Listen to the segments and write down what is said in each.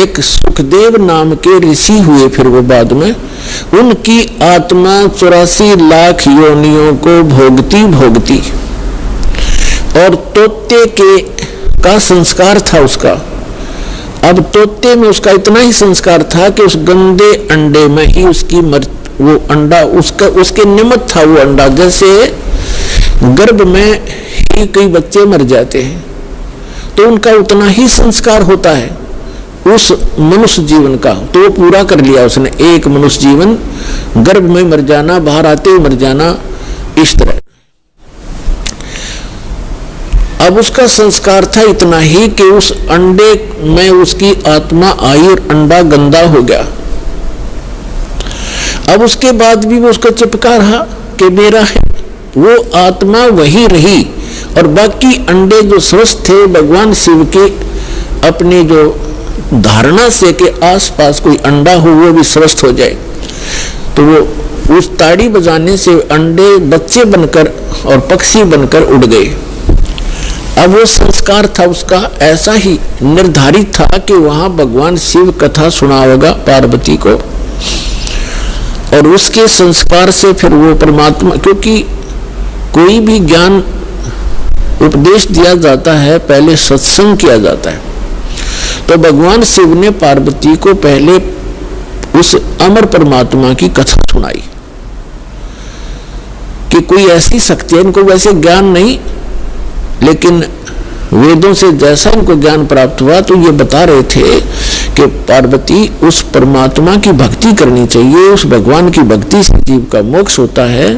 एक सुखदेव नाम के ऋषि हुए, फिर वो बाद में उनकी आत्मा 84 लाख योनियों को भोगती भोगती, और तोते के का संस्कार था उसका। अब तोते में उसका इतना ही संस्कार था कि उस गंदे अंडे में ही उसकी वो अंडा उसके निमित्त था वो अंडा। जैसे गर्भ में ही कई बच्चे मर जाते हैं तो उनका उतना ही संस्कार होता है उस मनुष्य जीवन का, तो वो पूरा कर लिया उसने। एक मनुष्य जीवन, गर्भ में मर जाना, बाहर आते हुए मर जाना, इस तरह। अब उसका संस्कार था इतना ही कि उस अंडे में उसकी आत्मा आई और अंडा गंदा हो गया। अब उसके बाद भी वो उसका चिपका रहा कि मेरा है, वो आत्मा वही रही, और बाकी अंडे जो स्वस्थ थे भगवान शिव के अपने जो धारणा से कि आसपास कोई अंडा हो वो भी स्वस्थ हो जाए, तो वो उस ताड़ी बजाने से अंडे बच्चे बनकर और पक्षी बनकर उड़ गए। अब वो संस्कार था उसका ऐसा ही निर्धारित था कि वहां भगवान शिव कथा सुनाएगा पार्वती को, और उसके संस्कार से फिर वो परमात्मा, क्योंकि कोई भी ज्ञान उपदेश दिया जाता है पहले सत्संग किया जाता है, तो भगवान शिव ने पार्वती को पहले उस अमर परमात्मा की कथा सुनाई कि कोई ऐसी शक्ति है, इनको वैसे ज्ञान नहीं, लेकिन वेदों से जैसा इनको ज्ञान प्राप्त हुआ तो ये बता रहे थे कि पार्वती उस परमात्मा की भक्ति करनी चाहिए, उस भगवान की भक्ति से जीव का मोक्ष होता है।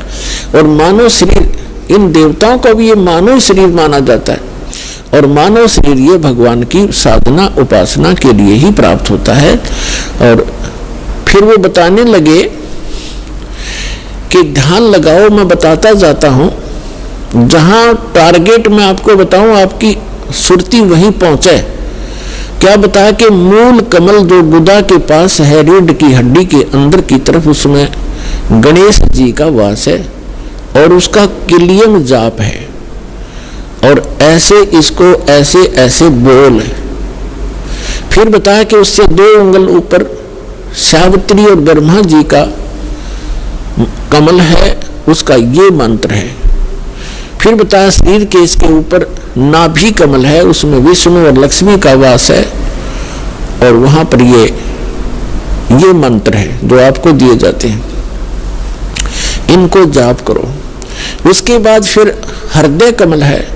और मानव शरीर, इन देवताओं को भी ये मानव शरीर माना जाता है, और मानव शरीर ये भगवान की साधना उपासना के लिए ही प्राप्त होता है। और फिर वो बताने लगे कि ध्यान लगाओ, मैं बताता जाता हूं, जहां टारगेट मैं आपको बताऊं आपकी सुरती वहीं पहुंचे। क्या बताया कि मूल कमल जो गुदा के पास है, रीढ़ की हड्डी के अंदर की तरफ, उसमें गणेश जी का वास है और उसका किलियम जाप है, और ऐसे इसको ऐसे ऐसे बोल है। फिर बताया कि उससे 2 उंगल ऊपर सावित्री और ब्रह्मा जी का कमल है, उसका ये मंत्र है। फिर बताया शरीर के इसके ऊपर नाभि कमल है, उसमें विष्णु और लक्ष्मी का वास है, और वहां पर ये मंत्र है जो आपको दिए जाते हैं, इनको जाप करो। उसके बाद फिर हृदय कमल है,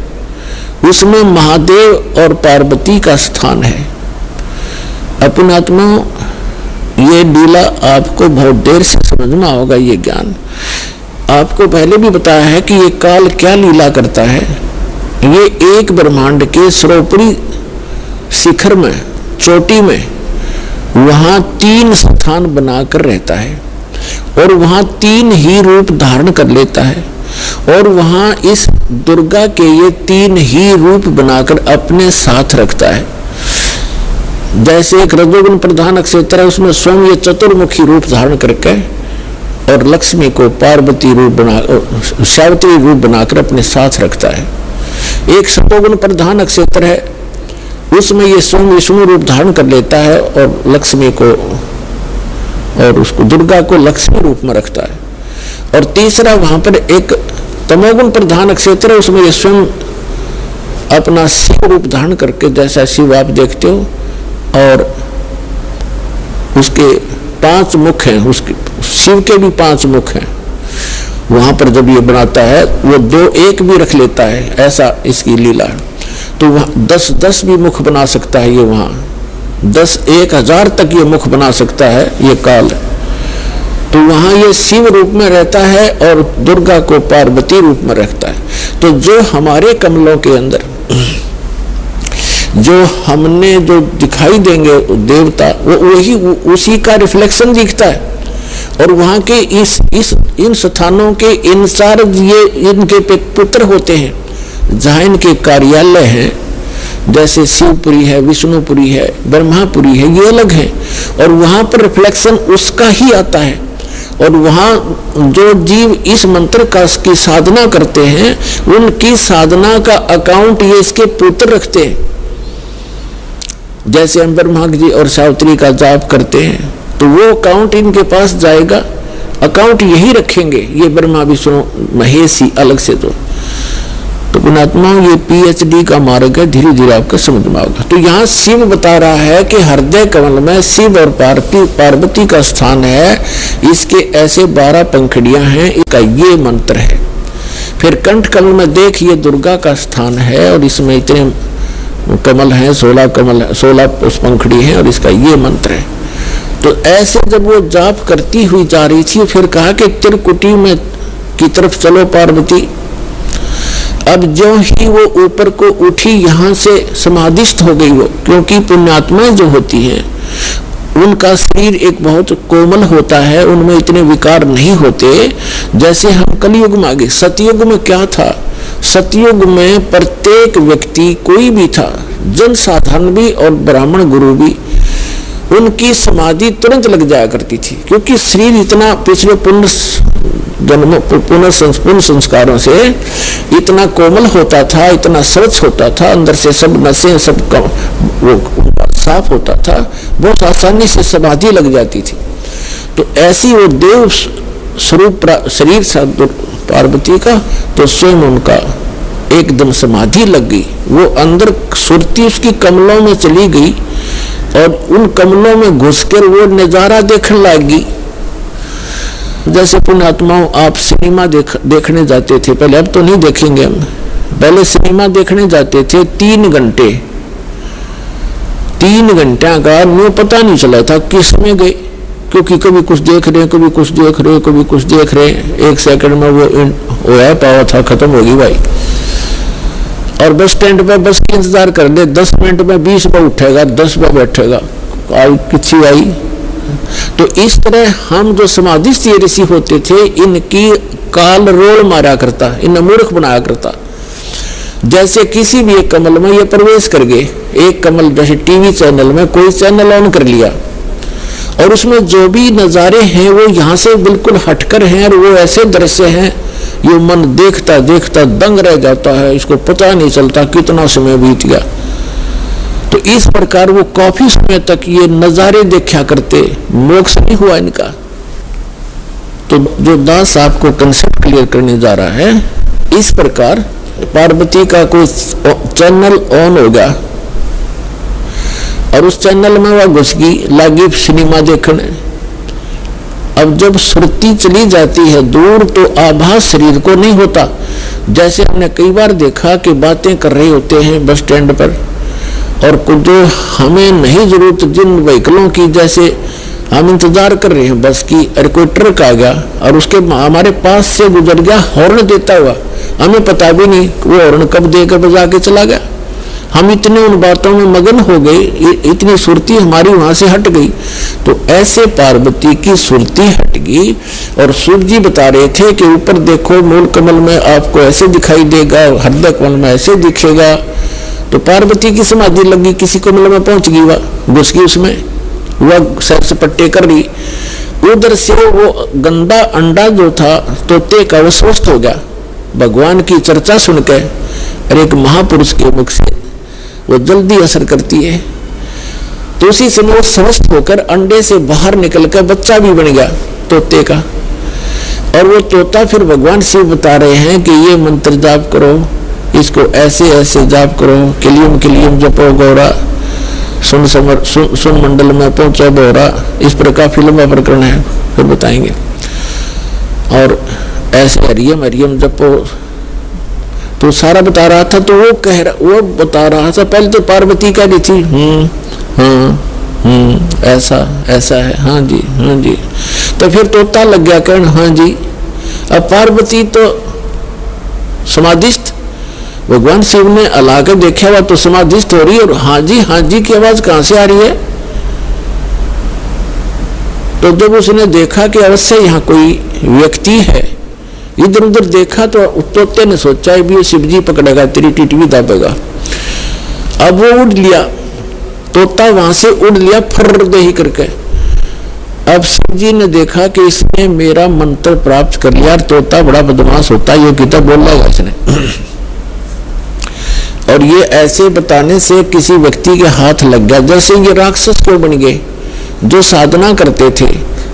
उसमें महादेव और पार्वती का स्थान है। अपने आत्मा ये लीला आपको बहुत देर से समझ में होगा। ये ज्ञान आपको पहले भी बताया है कि ये काल क्या लीला करता है। ये एक ब्रह्मांड के सर्वोपरि शिखर में, चोटी में, वहां 3 स्थान बनाकर रहता है, और वहां 3 ही रूप धारण कर लेता है, और वहां इस दुर्गा के ये 3 ही रूप बनाकर अपने साथ रखता है। जैसे एक रजोगुण प्रधान अक्षेत्र है, उसमें स्वयं ये चतुर्मुखी रूप धारण करके और लक्ष्मी को पार्वती रूप बना, सावित्री रूप बनाकर अपने साथ रखता है। एक सतोगुण प्रधान क्षेत्र है, उसमें ये स्वयं विष्णु रूप धारण कर लेता है और लक्ष्मी को और उसको दुर्गा को लक्ष्मी रूप में रखता है। और तीसरा वहां पर एक तमोगुण प्रधान क्षेत्र है, उसमें ये स्वयं अपना शिव रूप धारण करके, जैसा शिव आप देखते हो, और उसके 5 मुख हैं, उसके शिव के भी 5 मुख हैं। वहां पर जब ये बनाता है वो 2-1 भी रख लेता है, ऐसा इसकी लीला। तो वहां 10-10 भी मुख बना सकता है ये, वहां 10-1000 तक ये मुख बना सकता है ये काल। तो वहां ये शिव रूप में रहता है और दुर्गा को पार्वती रूप में रखता है। तो जो हमारे कमलों के अंदर जो हमने जो दिखाई देंगे देवता, वो वही उसी का रिफ्लेक्शन दिखता है। और वहां के इन स्थानों के इंचार्ज ये इनके पुत्र होते हैं, जहाँ इनके कार्यालय हैं, जैसे शिवपुरी है, विष्णुपुरी है, ब्रह्मापुरी है, ये अलग है, और वहां पर रिफ्लेक्शन उसका ही आता है। और वहां जो जीव इस मंत्र का की साधना करते हैं, उनकी साधना का अकाउंट ये इसके पुत्र रखते हैं। जैसे हम ब्रह्मा जी और सावित्री का जाप करते हैं तो वो अकाउंट इनके पास जाएगा, अकाउंट यही रखेंगे ये ब्रह्मा विष्णु महेश ही अलग से। तो पुण्यात्मा ये पीएचडी का मार्ग है, धीरे धीरे आपको समझ में आएगा। तो यहाँ शिव बता रहा है कि हृदय कमल में शिव और पार्वती का स्थान है, इसके ऐसे 12 पंखुड़ियां हैं, इसका ये मंत्र है। फिर कंठ कमल में देख ये दुर्गा का स्थान है और इसमें इतने कमल हैं, 16 पंखुड़ी हैं और इसका ये मंत्र है। तो ऐसे जब वो जाप करती हुई जा रही थी, फिर कहा कि त्रिकुटी में की तरफ चलो पार्वती। अब जो ही वो ऊपर को उठी, यहाँ से समाधिस्थ हो गई वो, क्योंकि पुण्यात्माएं जो होती हैं उनका शरीर एक बहुत कोमल होता है, उनमें इतने विकार नहीं होते जैसे हम कलयुग में आ गए। सतयुग में क्या था, सतयुग में प्रत्येक व्यक्ति कोई भी था, जन साधारण भी और ब्राह्मण गुरु भी, उनकी समाधि तुरंत लग जाया करती थी, क्योंकि शरीर इतना पिछले पुनः संस्कारों से इतना कोमल होता था, इतना स्वच्छ होता था, अंदर से सब नसें सब वो साफ होता था, बहुत आसानी से समाधि लग जाती थी। तो ऐसी वो देव स्वरूप शरीर था पार्वती का, तो स्वयं उनका एकदम समाधि लग गई। वो अंदर सुरती उसकी कमलों में चली गई और उन कमलों में घुसकर वो नजारा देखने लगी। जैसे पुण्यात्माओं आप सिनेमा देखने जाते थे पहले, अब तो नहीं देखेंगे हम, पहले सिनेमा देखने जाते थे 3 घंटे, 3 घंटे का न्यू पता नहीं चला था किस में गए, क्योंकि कभी कुछ देख रहे हैं, कभी कुछ देख रहे हैं, कभी कुछ देख रहे हैं, 1 सेकंड में वो है पावा था खत्म होगी भाई। और बस स्टैंड पे बस की इंतजार कर ले, 10 मिनट में 20 पे उठेगा, 10 पे बैठेगा, आई किसी आई। तो इस तरह हम जो समाधिस्थ ऋषि होते थे, इनकी काल रोल मारा करता, इन्हें मूर्ख बनाया करता। जैसे किसी भी एक कमल में ये प्रवेश कर गए, एक कमल जैसे टीवी चैनल में कोई चैनल ऑन कर लिया और उसमें जो भी नजारे हैं वो यहाँ से बिल्कुल हटकर हैं और वो ऐसे दृश्य हैं, ये मन देखता देखता दंग रह जाता है, इसको पता नहीं चलता कितना समय बीत गया। तो इस प्रकार वो काफी समय तक ये नजारे देखा करते, मोक्ष नहीं हुआ इनका। तो जो दास आपको कंसेप्ट क्लियर करने जा रहा है, इस प्रकार पार्वती का कोई चैनल ऑन होगा और उस चैनल में वह घुस गई, लागी सिनेमा देखने। अब जब सुरती चली जाती है दूर तो आभास शरीर को नहीं होता। जैसे हमने कई बार देखा कि बातें कर रहे होते हैं बस स्टैंड पर, और कुछ जो हमें नहीं जरूरत जिन व्हीकलों की, जैसे हम इंतजार कर रहे हैं बस की, अरे कोई ट्रक आ गया और उसके हमारे पास से गुजर गया हॉर्न देता हुआ, हमें पता भी नहीं वो हॉर्न कब देकर बजा के चला गया। हम इतने उन बातों में मगन हो गए, इतनी सुरती हमारी वहां से हट गई। तो ऐसे पार्वती की सुरती हट गई और शिव जी बता रहे थे कि ऊपर देखो मूल कमल में आपको ऐसे दिखाई देगा, हृदय कमल में ऐसे दिखेगा। तो पार्वती की समाधि लगी, किसी कमल में पहुंच गई, वह घुस गई उसमें, वह सैर सपट्टे कर रही। उधर से वो गंदा अंडा जो था तोते का, वो स्वस्थ हो गया भगवान की चर्चा सुनकर। और एक महापुरुष के मुख से वो जल्दी असर करती है, तो उसी समय वो स्वस्थ होकर अंडे से बाहर निकलकर बच्चा भी बन गया तोते का। और वो तोता फिर भगवान शिव बता रहे हैं कि ये मंत्र जाप करो, इसको ऐसे ऐसे जाप करो, किलियम किलियम जपो गौरा, सुन मंडल में पहुंचो बोरा। इस प्रकार फिल्म का प्रकरण है, फिर बताएंगे। और ऐसे हरियम हरियम जपो, तो सारा बता रहा था। तो वो बता रहा था, पहले तो पार्वती कह रही थी ऐसा ऐसा है, हाँ जी हाँ जी। तो फिर तोता लग गया कहने हाँ जी। अब पार्वती तो समाधिस्थ, भगवान शिव ने अला के देखा हुआ तो समाधिस्थ हो रही है, और हाँ जी की आवाज कहां से आ रही है। तो जब उसने देखा कि अवश्य यहाँ कोई व्यक्ति है, इधर उधर देखा तो तोते ने सोचा भी ये शिव जी पकड़ेगा, तेरी टिटवी दाबेगा। अब वो उड़ लिया, तोता वहां से उड़ लिया फर्र दे ही करके। अब शिव जी ने देखा कि इसने मेरा मंत्र प्राप्त कर लिया, तोता बड़ा बदमाश होता है, ये कितना बोल रहा इसने। और ये ऐसे बताने से किसी व्यक्ति के हाथ लग गया, जैसे ये राक्षस क्यों बन गए, जो साधना करते थे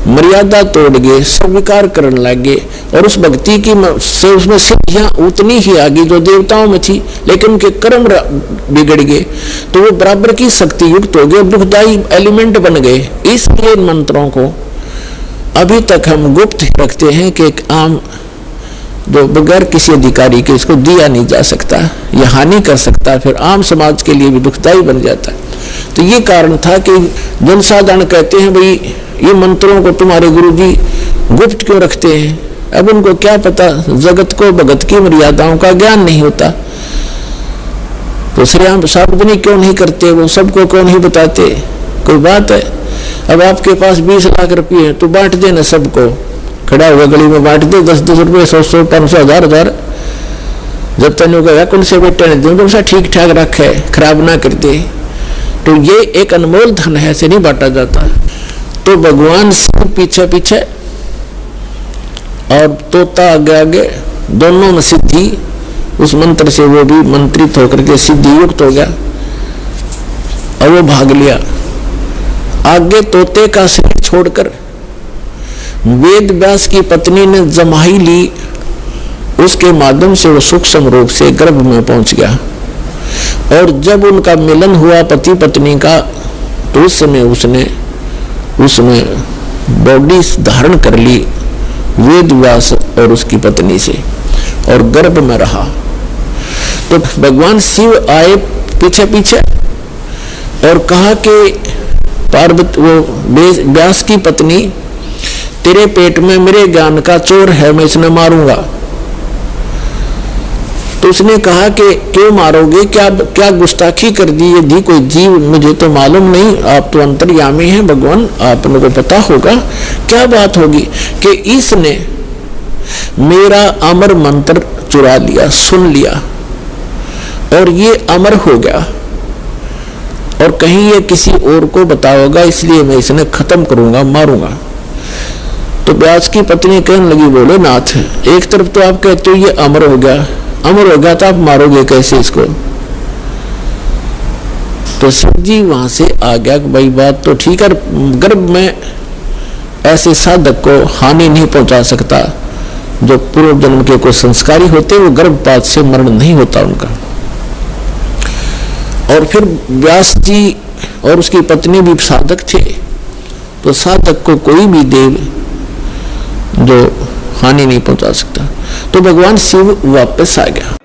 मर्यादा तोड़ गए, स्वीकार करने लगे, और उस भक्ति की से उसमें सिद्धियां उतनी ही आ गई जो देवताओं में थी, लेकिन उनके कर्म बिगड़ गए, तो वो बराबर की शक्ति युक्त हो गए, दुखदायी एलिमेंट बन गए। इसलिए इन मंत्रों को अभी तक हम गुप्त रखते हैं कि एक आम जो बगैर किसी अधिकारी के इसको दिया नहीं जा सकता, यह हानि कर सकता है, फिर आम समाज के लिए भी दुखदायी बन जाता है। तो ये कारण था कि जनसाधारण कहते हैं भाई ये मंत्रों को तुम्हारे गुरुजी गुप्त क्यों रखते हैं। अब उनको क्या पता, जगत को भगत की मर्यादाओं का ज्ञान नहीं होता, तो श्रेयांश सार्वजनिक क्यों नहीं करते, वो सबको क्यों नहीं बताते। कोई बात है, अब आपके पास 20 लाख रुपये हैं तो बांट देना सबको, खड़ा हुआ गली में बांट दे, 10-10 रुपये, 100-100, 500, 1000-1000, जब तक कहा कौन से बेटे ने दो तो ठीक ठाक रखे, खराब ना कर दे। तो ये एक अनमोल धन है, ऐसे नहीं बांटा जाता। तो भगवान शिव पीछे पीछे और तोता आगे आगे, दोनों में सिद्धि, उस मंत्र से वो भी मंत्रित होकर के सिद्धि युक्त हो गया और वो भाग लिया। आगे तोते का शरीर छोड़कर वेद व्यास की पत्नी ने जमाई ली, उसके माध्यम से वो सूक्ष्म रूप से गर्भ में पहुंच गया। और जब उनका मिलन हुआ पति पत्नी का, तो उस समय उसने बॉडी धारण कर ली वेद व्यास और उसकी पत्नी से, और गर्भ में रहा। तो भगवान शिव आए पीछे पीछे और कहा कि पार्वती, वो व्यास की पत्नी, तेरे पेट में मेरे ज्ञान का चोर है, मैं इसने मारूंगा। तो उसने कहा कि क्यों मारोगे, क्या गुस्ताखी कर दी, यदि कोई जीव, मुझे तो मालूम नहीं, आप तो अंतर्यामी हैं भगवान, आप लोगों को पता होगा क्या बात होगी कि इसने मेरा अमर मंत्र चुरा लिया, सुन लिया, और ये अमर हो गया, और कहीं ये किसी और को बताओगा, इसलिए मैं इसने खत्म करूंगा, मारूंगा। तो व्यास की पत्नी कहने लगी, बोले नाथ, एक तरफ तो आप कहते हो ये अमर हो गया, अमर हो गया तो आप मारोगे कैसे इसको। तो शिव जी वहां से आ गया कि भाई बात तो ठीक है, गर्भ में ऐसे साधक को हानि नहीं पहुंचा सकता, जो पूर्व जन्म के कोई संस्कारी होते वो गर्भपात से मरण नहीं होता उनका। और फिर व्यास जी और उसकी पत्नी भी साधक थे, तो साधक को कोई भी देव जो हानि नहीं पहुंचा सकता। तो भगवान शिव वापस आ गया।